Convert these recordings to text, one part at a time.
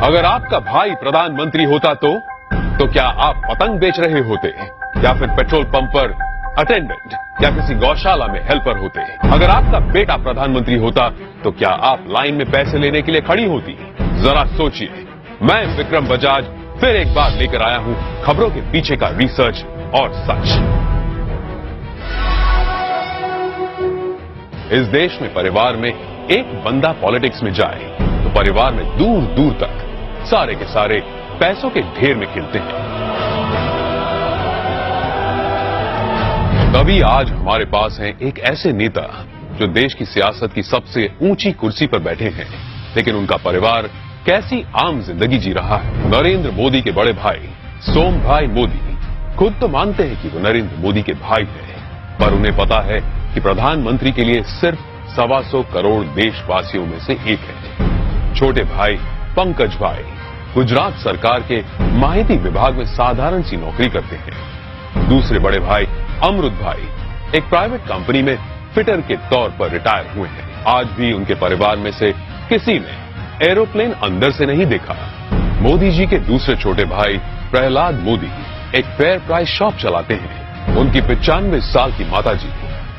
अगर आपका भाई प्रधानमंत्री होता तो क्या आप पतंग बेच रहे होते या फिर पेट्रोल पंप पर अटेंडेंट या किसी गौशाला में हेल्पर होते? अगर आपका बेटा प्रधानमंत्री होता तो क्या आप लाइन में पैसे लेने के लिए खड़ी होती? जरा सोचिए। मैं विक्रम बजाज फिर एक बार लेकर आया हूं खबरों के पीछे का रिसर्च और सच। इस देश में परिवार में एक बंदा पॉलिटिक्स में जाए तो परिवार में दूर दूर तक सारे के सारे पैसों के ढेर में खिलते हैं। तभी आज हमारे पास हैं एक ऐसे नेता जो देश की सियासत की सबसे ऊंची कुर्सी पर बैठे हैं, लेकिन उनका परिवार कैसी आम जिंदगी जी रहा है। नरेंद्र मोदी के बड़े भाई सोम भाई मोदी खुद तो मानते हैं कि वो नरेंद्र मोदी के भाई हैं, पर उन्हें पता है कि प्रधानमंत्री के लिए सिर्फ 125 करोड़ देशवासियों में से एक है। छोटे भाई पंकज भाई गुजरात सरकार के माहिती विभाग में साधारण सी नौकरी करते हैं। दूसरे बड़े भाई अमृत भाई एक प्राइवेट कंपनी में फिटर के तौर पर रिटायर हुए हैं। आज भी उनके परिवार में से किसी ने एरोप्लेन अंदर से नहीं देखा। मोदी जी के दूसरे छोटे भाई प्रहलाद मोदी एक फेयर प्राइस शॉप चलाते हैं। उनकी 95 साल की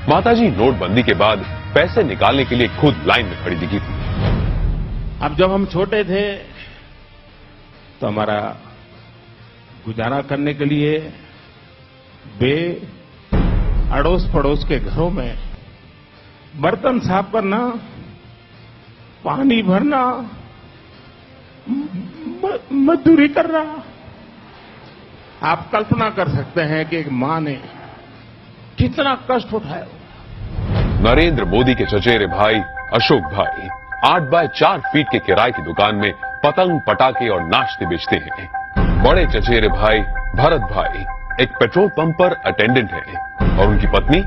माताजी नोटबंदी के बाद पैसे निकालने के लिए खुद लाइन में खड़ी दिखी थी। अब जब हम छोटे थे तो हमारा गुजारा करने के लिए वे अड़ोस पड़ोस के घरों में बर्तन साफ करना, पानी भरना, मजदूरी करना। आप कल्पना कर सकते हैं कि एक मां ने कितना कष्ट उठाया। नरेंद्र मोदी के चचेरे भाई अशोक भाई 8 बाय 4 फीट के किराए की दुकान में पतंग पटाखे और नाश्ते बेचते हैं। बड़े चचेरे भाई भरत भाई एक पेट्रोल पंप पर अटेंडेंट है और उनकी पत्नी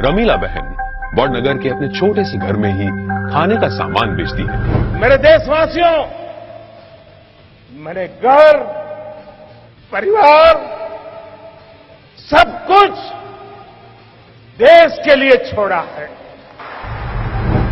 रमीला बहन बड़नगर के अपने छोटे से घर में ही खाने का सामान बेचती है। मेरे देशवासियों, मैंने घर, परिवार, सब कुछ देश के लिए छोड़ा है।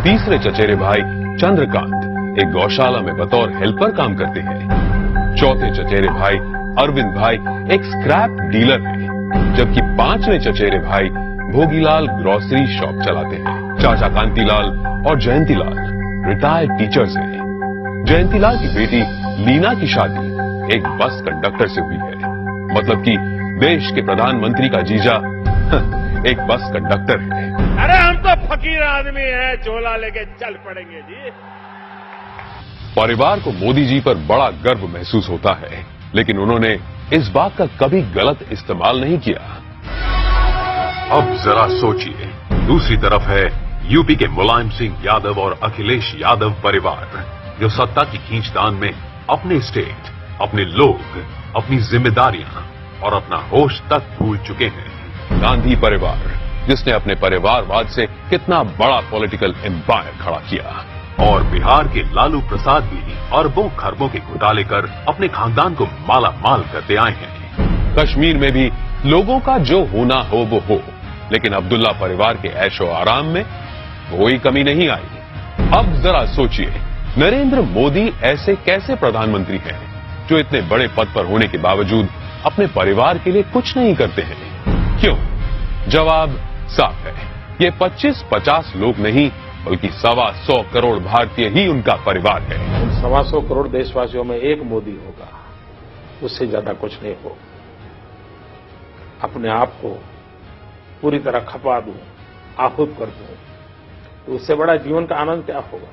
तीसरे चचेरे भाई चंद्रकांत एक गौशाला में बतौर हेल्पर काम करते हैं। चौथे चचेरे भाई अरविंद भाई एक स्क्रैप डीलर हैं, जबकि पांचवें चचेरे भाई भोगीलाल ग्रोसरी शॉप चलाते हैं। चाचा कांतीलाल और जयंतीलाल रिटायर्ड टीचर्स हैं। जयंतीलाल की बेटी लीना की शादी एक बस कंडक्टर से हुई है। मतलब कि देश के प्रधानमंत्री का जीजा एक बस कंडक्टर है। अरे हम तो फकीर आदमी हैं, झोला लेके चल पड़ेंगे जी। परिवार को मोदी जी पर बड़ा गर्व महसूस होता है, लेकिन उन्होंने इस बात का कभी गलत इस्तेमाल नहीं किया। अब जरा सोचिए, दूसरी तरफ है यूपी के मुलायम सिंह यादव और अखिलेश यादव परिवार, जो सत्ता की खींचतान में अपने स्टेट, अपने लोग, अपनी जिम्मेदारियां और अपना होश तक भूल चुके हैं। गांधी परिवार जिसने अपने परिवारवाद से कितना बड़ा पॉलिटिकल एम्पायर खड़ा किया, और बिहार के लालू प्रसाद भी अरबों खरबों के घोटाले कर अपने खानदान को माला माल करते आए हैं। कश्मीर में भी लोगों का जो होना हो वो हो, लेकिन अब्दुल्ला परिवार के ऐशो आराम में कोई कमी नहीं आई। अब जरा सोचिए, नरेंद्र मोदी ऐसे कैसे प्रधानमंत्री हैं जो इतने बड़े पद पर होने के बावजूद अपने परिवार के लिए कुछ नहीं करते हैं? क्यों? जवाब साफ है, ये 25-50 लोग नहीं बल्कि 125 करोड़ भारतीय ही उनका परिवार है। 125 करोड़ देशवासियों में एक मोदी होगा, उससे ज्यादा कुछ नहीं हो। अपने आप को पूरी तरह खपा दूं, आहूत कर दूं, तो उससे बड़ा जीवन का आनंद क्या होगा?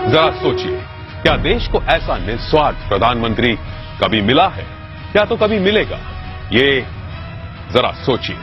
जरा सोचिए, क्या देश को ऐसा निस्वार्थ प्रधानमंत्री कभी मिला है या तो कभी मिलेगा? ये जरा सोचिए।